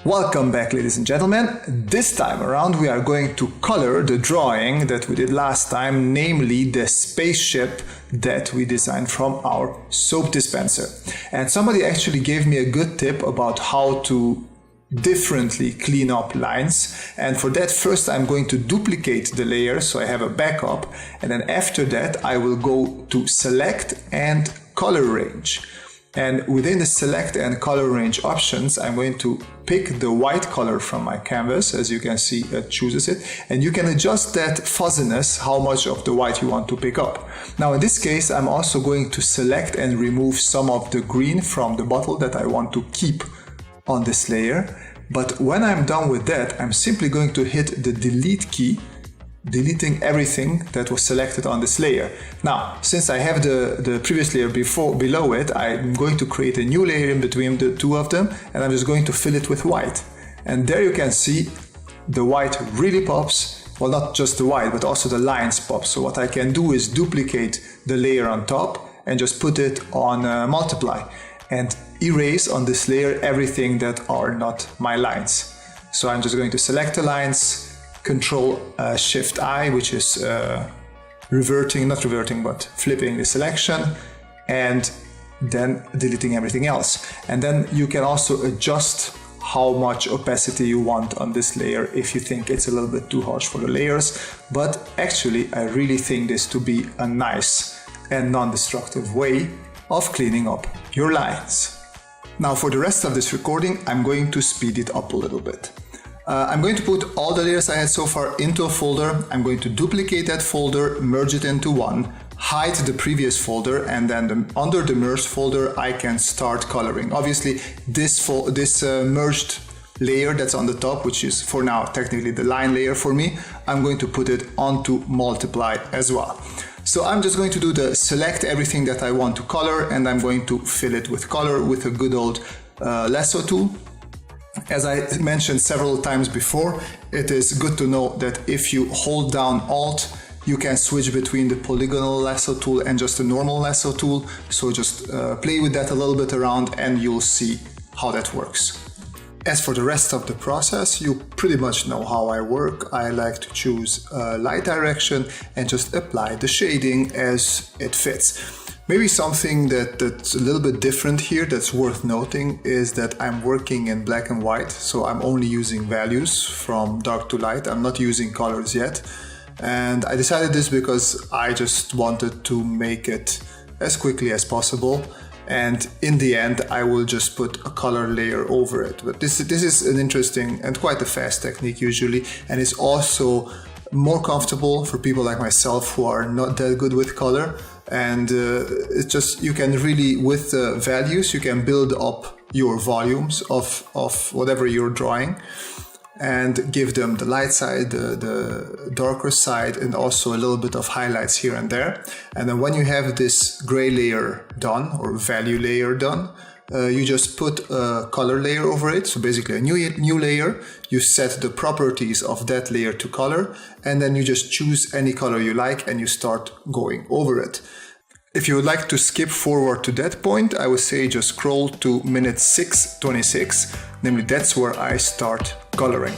Welcome back, ladies and gentlemen. This time around we are going to color the drawing that we did last time, namely the spaceship that we designed from our soap dispenser. And somebody actually gave me a good tip about how to differently clean up lines, and for that first I'm going to duplicate the layer so I have a backup, and then after that I will go to select and color range. And within the select and color range options, I'm going to pick the white color from my canvas. As you can see, it chooses it. And you can adjust that fuzziness, how much of the white you want to pick up. Now, in this case, I'm also going to select and remove some of the green from the bottle that I want to keep on this layer. But when I'm done with that, I'm simply going to hit the delete key, deleting everything that was selected on this layer. Now, since I have the previous layer below it, I'm going to create a new layer in between the two of them, and I'm just going to fill it with white. And there you can see the white really pops. Well, not just the white, but also the lines pop. So what I can do is duplicate the layer on top and just put it on multiply and erase on this layer everything that are not my lines. So I'm just going to select the lines, Control Shift I, which is not reverting, but flipping the selection, and then deleting everything else. And then you can also adjust how much opacity you want on this layer if you think it's a little bit too harsh for the layers. But actually, I really think this to be a nice and non-destructive way of cleaning up your lines. Now, for the rest of this recording, I'm going to speed it up a little bit. I'm going to put all the layers I had so far into a folder. I'm going to duplicate that folder, merge it into one, hide the previous folder, and then under the merged folder I can start coloring. Obviously this merged layer that's on the top, which is for now technically the line layer for me, I'm going to put it onto multiply as well. So I'm just going to do the select everything that I want to color, and I'm going to fill it with color with a good old lasso tool. As I mentioned several times before, it is good to know that if you hold down Alt, you can switch between the polygonal lasso tool and just a normal lasso tool. So just play with that a little bit around and you'll see how that works. As for the rest of the process, you pretty much know how I work. I like to choose a light direction and just apply the shading as it fits. Maybe something that's a little bit different here that's worth noting is that I'm working in black and white, so I'm only using values from dark to light. I'm not using colors yet. And I decided this because I just wanted to make it as quickly as possible. And in the end, I will just put a color layer over it. But this is an interesting and quite a fast technique usually, and it's also more comfortable for people like myself who are not that good with color. And it's just, you can really, with the values, you can build up your volumes of whatever you're drawing and give them the light side, the darker side, and also a little bit of highlights here and there. And then when you have this gray layer done, or value layer done, you just put a color layer over it. So basically a new layer, you set the properties of that layer to color, and then you just choose any color you like and you start going over it. If you would like to skip forward to that point, I would say just scroll to minute 6:26, namely that's where I start coloring.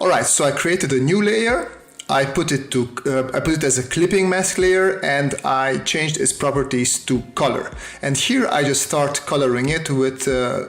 Alright, so I created a new layer. I put it as a clipping mask layer, and I changed its properties to color. And here I just start coloring it with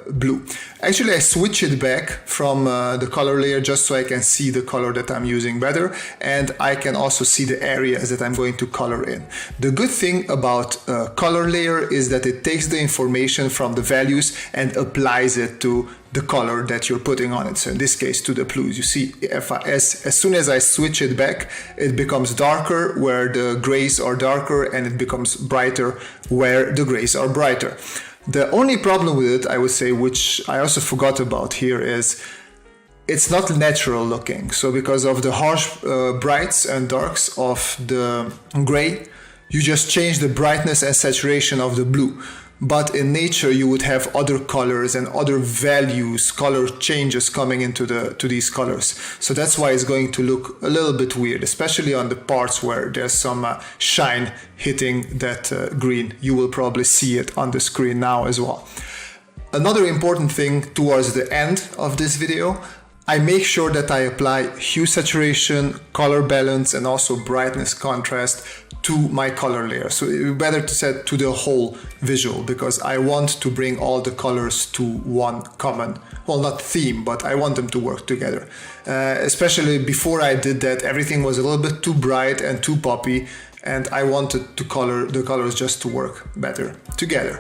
blue. Actually, I switch it back from the color layer just so I can see the color that I'm using better, and I can also see the areas that I'm going to color in. The good thing about a color layer is that it takes the information from the values and applies it to the color that you're putting on it. So in this case, to the blues. You see, as soon as I switch it back, it becomes darker where the grays are darker, and it becomes brighter where the grays are brighter. The only problem with it, I would say, which I also forgot about here, is it's not natural looking. So because of the harsh brights and darks of the gray, you just change the brightness and saturation of the blue. But in nature, you would have other colors and other values, color changes coming into to these colors. So that's why it's going to look a little bit weird, especially on the parts where there's some shine hitting that green. You will probably see it on the screen now as well. Another important thing towards the end of this video, I make sure that I apply hue saturation, color balance, and also brightness contrast to my color layer. So it's better to set to the whole visual, because I want to bring all the colors to one common, well, not theme, but I want them to work together. Especially before I did that, everything was a little bit too bright and too poppy, and I wanted the colors just to work better together.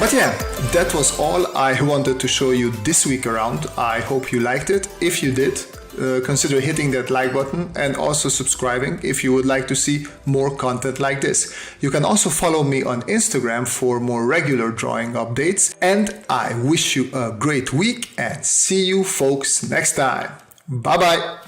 But yeah, that was all I wanted to show you this week around. I hope you liked it. If you did, consider hitting that like button and also subscribing if you would like to see more content like this. You can also follow me on Instagram for more regular drawing updates. And I wish you a great week and see you folks next time. Bye bye.